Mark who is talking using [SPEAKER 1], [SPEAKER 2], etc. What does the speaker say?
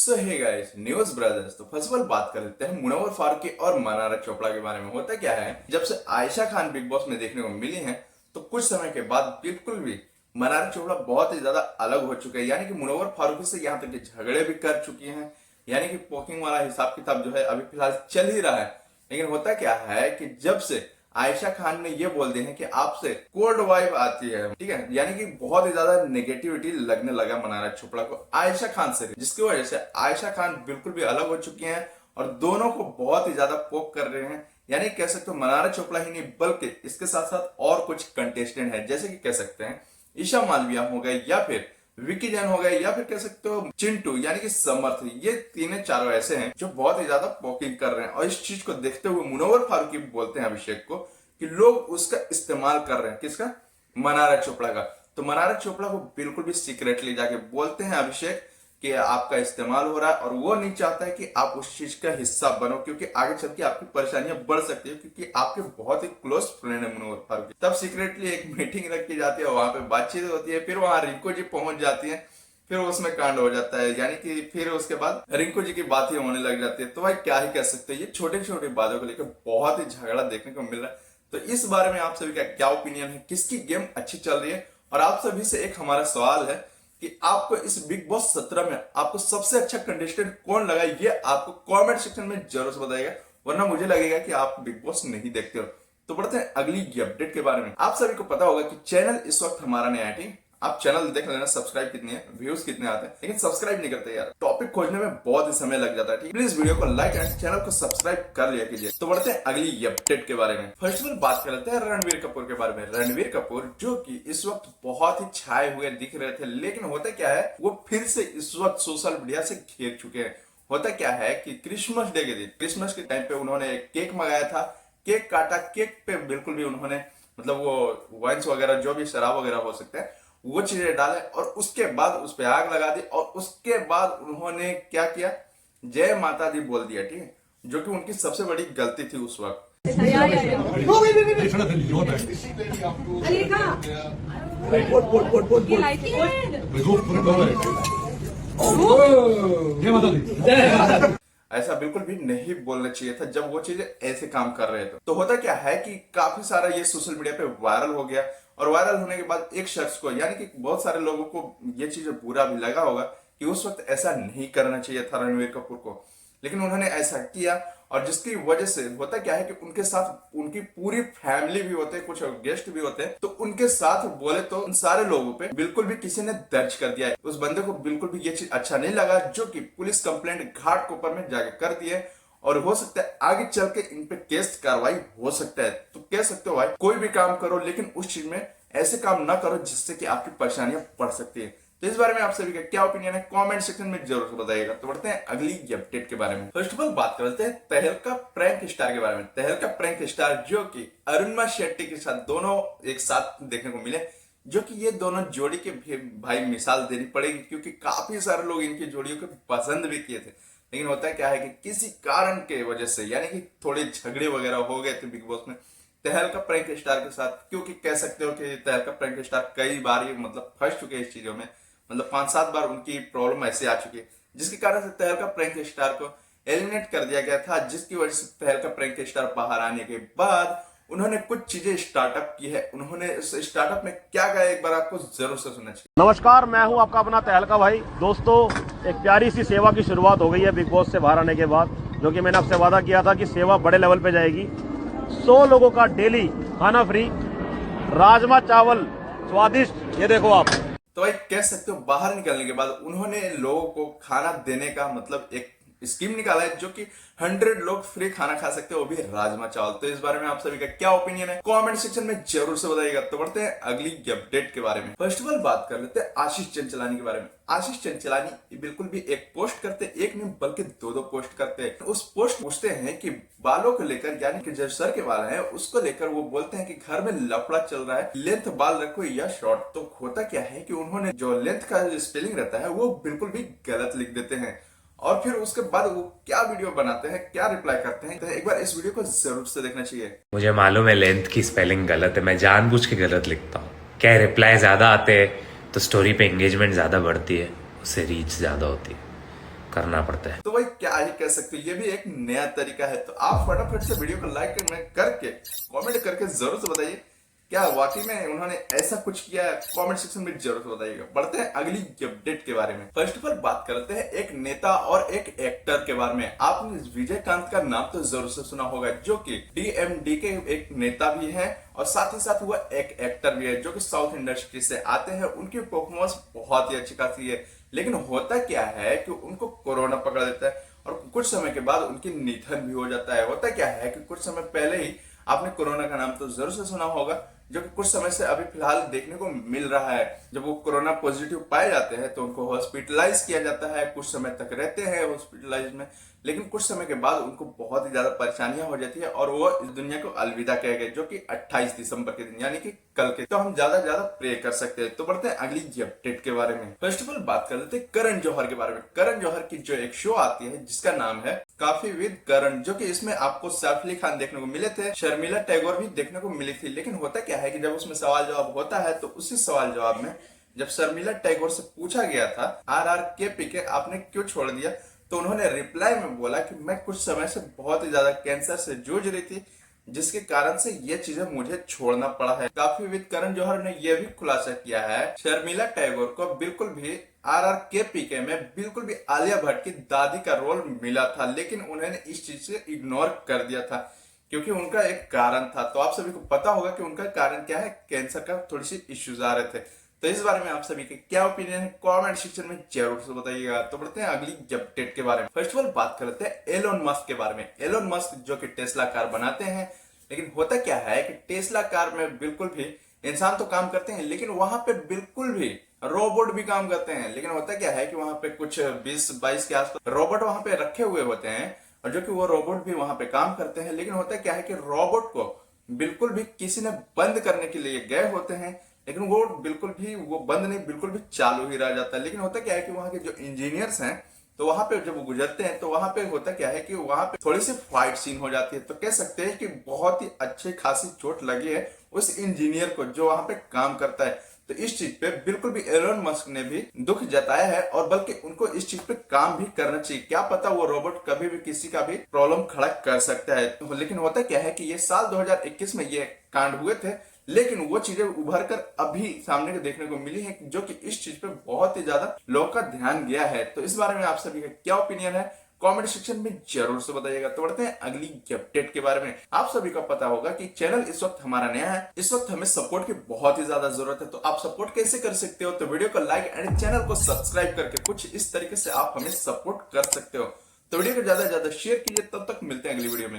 [SPEAKER 1] सो hey guys, news brothers. तो first of all बात कर लेते हैं मुनव्वर फारूकी और मनारा चोपड़ा के बारे में। होता क्या है, जब से आयशा खान बिग बॉस में देखने को मिली हैं, तो कुछ समय के बाद बिल्कुल भी मनारा चोपड़ा बहुत ही ज्यादा अलग हो चुके हैं। यानी कि मुनव्वर फारूकी से यहाँ तक के झगड़े भी कर चुकी हैं। यानी कि पोकिंग वाला हिसाब किताब जो है अभी फिलहाल चल ही रहा है। लेकिन होता क्या है कि जब से आयशा खान ने ये बोल दिया है कि आपसे कोल्ड वाइब आती है, ठीक है, यानी कि बहुत ही ज्यादा नेगेटिविटी लगने लगा मनारा चोपड़ा को आयशा खान से, जिसकी वजह से आयशा खान बिल्कुल भी अलग हो चुकी हैं और दोनों को बहुत ही ज्यादा पोक कर रहे हैं। यानी कह सकते हो मनारा चोपड़ा ही नहीं बल्कि इसके साथ साथ और कुछ कंटेस्टेंट है, जैसे कि कह सकते हैं ईशा मालविया हो गए या फिर विकी जैन हो गए या फिर कह सकते हो चिंटू यानी कि समर्थ। ये तीन चारों ऐसे हैं जो बहुत ही ज्यादा पॉकिंग कर रहे हैं और इस चीज को देखते हुए मुनव्वर फारूकी बोलते हैं अभिषेक को कि लोग उसका इस्तेमाल कर रहे हैं। किसका? मनारा चोपड़ा का। तो मनारा चोपड़ा को बिल्कुल भी सीक्रेटली जाके बोलते हैं अभिषेक कि आपका इस्तेमाल हो रहा है और वो नहीं चाहता है कि आप उस चीज का हिस्सा बनो, क्योंकि आगे चल के आपकी परेशानियां बढ़ सकती है, क्योंकि आपके बहुत ही क्लोज फ्रेंड है मुनव्वर फारूकी। तब सीक्रेटली एक मीटिंग रखी जाती है, वहां पे बातचीत होती है, फिर वहां रिंकू जी पहुंच जाती है, फिर उसमें कांड हो जाता है। यानी कि फिर उसके बाद रिंकू जी की बात ही होने लग जाती है। तो भाई क्या ही कह सकते हैं, ये छोटी छोटी बातों को लेकर बहुत ही झगड़ा देखने को मिल रहा है। तो इस बारे में आप सभी का क्या ओपिनियन है, किसकी गेम अच्छी चल रही है? और आप सभी से एक हमारा सवाल है कि आपको इस बिग बॉस 17 में आपको सबसे अच्छा कंटेस्टेंट कौन लगा, ये आपको कमेंट सेक्शन में जरूर से बताइएगा, वरना मुझे लगेगा कि आप बिग बॉस नहीं देखते हो। तो बढ़ते हैं अगली अपडेट के बारे में। आप सभी को पता होगा कि चैनल इस वक्त हमारा नया है, ठीक? आप चैनल देख लेना सब्सक्राइब कितनी है, व्यूज कितने आते हैं, लेकिन सब्सक्राइब नहीं करते यार। टॉपिक खोजने में बहुत ही समय लग जाता है, ठीक? प्लीज वीडियो को लाइक एंड चैनल को सब्सक्राइब कर लिया कीजिए। तो बढ़ते हैं अगली अपडेट के बारे में। फर्स्ट ऑफ ऑल बात कर लेते हैं रणबीर कपूर के बारे में। रणबीर कपूर जो कि इस वक्त बहुत ही छाए हुए दिख रहे थे, लेकिन होता क्या है, वो फिर से इस वक्त सोशल मीडिया से घेर चुके हैं। होता क्या है कि क्रिसमस डे के दिन, क्रिसमस के टाइम पे उन्होंने एक केक मंगाया था, केक काटा, केक पे बिल्कुल भी उन्होंने मतलब वो वाइन्स वगैरह जो भी शराब वगैरह हो सकते हैं वो चीजें डाले और उसके बाद उस पे आग लगा दी और उसके बाद उन्होंने क्या किया, जय माता दी बोल दिया, ठीक है, जो कि उनकी सबसे बड़ी गलती थी उस वक्त। ऐसा बिल्कुल भी नहीं बोलना चाहिए था जब वो चीजें ऐसे काम कर रहे थे। तो होता क्या है कि काफी सारा ये सोशल मीडिया पे वायरल हो गया और वायरल होने के बाद एक शख्स को यानी कि बहुत सारे लोगों को ये चीज बुरा भी लगा होगा कि उस वक्त ऐसा नहीं करना चाहिए था रणबीर कपूर को, लेकिन उन्होंने ऐसा किया और जिसकी वजह से होता क्या है कि उनके साथ उनकी पूरी फैमिली भी होते हैं, कुछ गेस्ट भी होते हैं, तो उनके साथ बोले तो उन सारे लोगों पे बिल्कुल भी किसी ने दर्ज कर दिया है। उस बंदे को बिल्कुल भी ये चीज अच्छा नहीं लगा, जो कि पुलिस कंप्लेंट घाटकोपर में जाके कर दिए और हो सकता है आगे चल के इन पे केस कार्रवाई हो सकता है। तो कह सकते हो भाई कोई भी काम करो लेकिन उस चीज में ऐसे काम ना करो जिससे कि आपकी परेशानियां बढ़ सकती है। तो इस बारे में आप सभी का क्या ओपिनियन है कमेंट सेक्शन में जरूर बताइएगा। तो बढ़ते हैं अगली अपडेट के बारे में। फर्स्ट ऑफ ऑल बात करते हैं तहलका प्रैंक स्टार के बारे में। तहलका प्रैंक स्टार जो कि अरुणिमा शेट्टी के साथ दोनों एक साथ देखने को मिले, जो कि ये दोनों जोड़ी के भाई मिसाल देनी पड़ेगी, क्योंकि काफी सारे लोग इनकी जोड़ियों को पसंद भी किए थे। लेकिन होता क्या है कि किसी कारण के वजह से यानी कि थोड़े झगड़े वगैरह हो गए थे बिग बॉस में तहलका प्रैंक स्टार के साथ, क्योंकि कह सकते हो कि तहलका प्रैंक स्टार कई बार ये मतलब फंस चुके हैं इस चीजों में, मतलब 5-7 बार उनकी प्रॉब्लम ऐसे आ चुकी है, जिसके कारण से तहलका प्रैंक स्टार को एलिमिनेट कर दिया गया था। जिसकी वजह से तहलका प्रैंक स्टार बाहर आने के बाद उन्होंने कुछ चीजें स्टार्टअप की है। उन्होंने इस स्टार्टअप में क्या कहा एक बार आपको जरूर से सुनना चाहिए।
[SPEAKER 2] नमस्कार, मैं हूं आपका अपना तहलका भाई। दोस्तों, एक प्यारी सी सेवा की शुरुआत हो गई है बिग बॉस से बाहर आने के बाद, जो कि मैंने आपसे वादा किया था कि सेवा बड़े लेवल पे जाएगी। 100 लोगों का डेली खाना फ्री, राजमा चावल स्वादिष्ट, ये देखो आप।
[SPEAKER 1] तो भाई कह सकते हो बाहर निकलने के बाद उन्होंने लोगों को खाना देने का मतलब एक स्कीम निकाला है, जो कि 100 लोग फ्री खाना खा सकते हैं, वो भी राजमा चावल। तो इस बारे में आप सभी का क्या ओपिनियन है कमेंट सेक्शन में जरूर से बताइएगा। तो बढ़ते हैं अगली अपडेट के बारे में। फर्स्ट ऑफ ऑल बात कर लेते हैं आशीष चंचलानी के बारे में। आशीष चंचलानी बिल्कुल भी एक पोस्ट करते, एक नहीं बल्कि 2-2 पोस्ट करते हैं। उस पोस्ट पूछते हैं कि बालों को लेकर, यानी कि जो सर के बाल हैं उसको लेकर वो बोलते हैं कि घर में लफड़ा चल रहा है, लेंथ बाल रखो या शॉर्ट। तो होता क्या है कि उन्होंने जो लेंथ का स्पेलिंग रहता है वो बिल्कुल भी गलत लिख देते हैं और फिर उसके बाद वो क्या वीडियो बनाते हैं, क्या रिप्लाई करते हैं, तो एक बार इस वीडियो को जरूर से देखना चाहिए।
[SPEAKER 3] मुझे मालूम है लेंथ की स्पेलिंग गलत है, मैं जानबूझ के गलत लिखता हूँ। क्या रिप्लाई ज्यादा आते हैं तो स्टोरी पे एंगेजमेंट ज्यादा बढ़ती है, उससे रीच ज्यादा होती है। करना पड़ता है।
[SPEAKER 1] तो भाई क्या ही कह सकते हो, ये भी एक नया तरीका है। तो आप फटाफट से वीडियो को लाइक करके कमेंट करके जरूर से बताइए क्या वाकई में उन्होंने ऐसा कुछ किया है। कमेंट सेक्शन में जरूर से बताइएगा। बढ़ते हैं अगली अपडेट के बारे में। फर्स्ट ऑफ ऑल बात करते हैं एक नेता और एक एक्टर के बारे में। आपने विजयकांत का नाम तो जरूर से सुना होगा, जो कि डीएमडी के एक नेता भी है और साथ ही साथ वह एक एक्टर भी है जो कि साउथ इंडस्ट्री से आते हैं। उनकी परफॉर्मेंस बहुत ही अच्छी खासी है, लेकिन होता क्या है कि उनको कोरोना पकड़ लेता है और कुछ समय के बाद उनकी निधन भी हो जाता है। होता क्या है कि कुछ समय पहले ही आपने कोरोना का नाम तो जरूर से सुना होगा, जो कि कुछ समय से अभी फिलहाल देखने को मिल रहा है। जब वो कोरोना पॉजिटिव पाए जाते हैं तो उनको हॉस्पिटलाइज किया जाता है, कुछ समय तक रहते हैं हॉस्पिटलाइज में, लेकिन कुछ समय के बाद उनको बहुत ही ज्यादा परेशानियां हो जाती है और वो इस दुनिया को अलविदा कह गए, जो कि 28 दिसंबर के दिन यानी कि कल के। तो हम ज्यादा प्रे कर सकते हैं। तो बढ़ते हैं अगली अपडेट के बारे में। फर्स्ट ऑफ ऑल बात कर लेते हैं करण जौहर के बारे में। करण जौहर की जो एक शो आती है जिसका नाम है काफी विद करण, जो कि इसमें आपको सैफ अली खान देखने को मिले थे, शर्मिला टैगोर भी देखने को मिली थी। लेकिन होता क्या है कि जब उसमें सवाल जवाब होता है तो उसी सवाल जवाब में जब शर्मिला टैगोर से पूछा गया था RRKP के आपने क्यों छोड़ दिया, तो उन्होंने रिप्लाई में बोला कि मैं कुछ समय से बहुत ही ज्यादा कैंसर से जूझ रही थी, जिसके कारण से ये चीजें मुझे छोड़ना पड़ा है। काफी विद करण जौहर ने यह भी खुलासा किया है शर्मिला टैगोर को बिल्कुल भी RRKP में बिल्कुल भी आलिया भट्ट की दादी का रोल मिला था, लेकिन उन्होंने इस चीज से इग्नोर कर दिया था क्योंकि उनका एक कारण था। तो आप सभी को पता होगा कि उनका कारण क्या है, कैंसर का थोड़ी सी इश्यूज आ रहे थे। तो इस बारे में आप सभी के क्या ओपिनियन है कमेंट सेक्शन में जरूर से बताइएगा। तो बढ़ते हैं अगली अपडेट के बारे में। फर्स्ट ऑफ ऑल बात करते हैं एलोन मस्क के बारे में। एलोन मस्क जो कि टेस्ला कार बनाते हैं, लेकिन होता क्या है कि टेस्ला कार में बिल्कुल भी इंसान तो काम करते हैं, लेकिन वहां पे बिल्कुल भी रोबोट भी काम करते हैं। लेकिन होता क्या है कि वहां पे कुछ 20-22 के आसपास रोबोट वहां पे रखे हुए होते हैं और जो कि वो रोबोट भी वहां पे काम करते हैं। लेकिन होता क्या है कि रोबोट को बिल्कुल भी किसी ने बंद करने के लिए गए होते हैं, लेकिन वो बिल्कुल भी वो बंद नहीं, बिल्कुल भी चालू ही रह जाता है। लेकिन होता क्या है कि वहां के जो इंजीनियर्स हैं तो वहां पे जब वो गुजरते हैं तो वहां पे होता क्या है कि वहां पे थोड़ी सी फाइट सीन हो जाती है। तो कह सकते हैं कि बहुत ही अच्छी खासी चोट लगी है उस इंजीनियर को जो वहां पे काम करता है। तो इस चीज पे बिल्कुल भी एलोन मस्क ने भी दुख जताया है और बल्कि उनको इस चीज पे काम भी करना चाहिए। क्या पता वो रोबोट कभी भी किसी का भी प्रॉब्लम खड़ा कर सकता है। तो लेकिन होता क्या है कि ये साल 2021 में ये कांड हुए थे, लेकिन वो चीजें उभर कर अभी सामने को देखने को मिली है जो कि इस चीज पे बहुत ही ज्यादा लोगों का ध्यान गया है। तो इस बारे में आप सभी का क्या ओपिनियन है कमेंट सेक्शन में जरूर से बताइएगा। तो बढ़ते हैं अगली अपडेट के बारे में। आप सभी को पता होगा कि चैनल इस वक्त हमारा नया है, इस वक्त हमें सपोर्ट की बहुत ही ज्यादा जरूरत है। तो आप सपोर्ट कैसे कर सकते हो, तो वीडियो को लाइक एंड चैनल को सब्सक्राइब करके कुछ इस तरीके से आप हमें सपोर्ट कर सकते हो। तो वीडियो को ज्यादा से ज्यादा शेयर कीजिए। तब तक मिलते हैं अगली वीडियो में।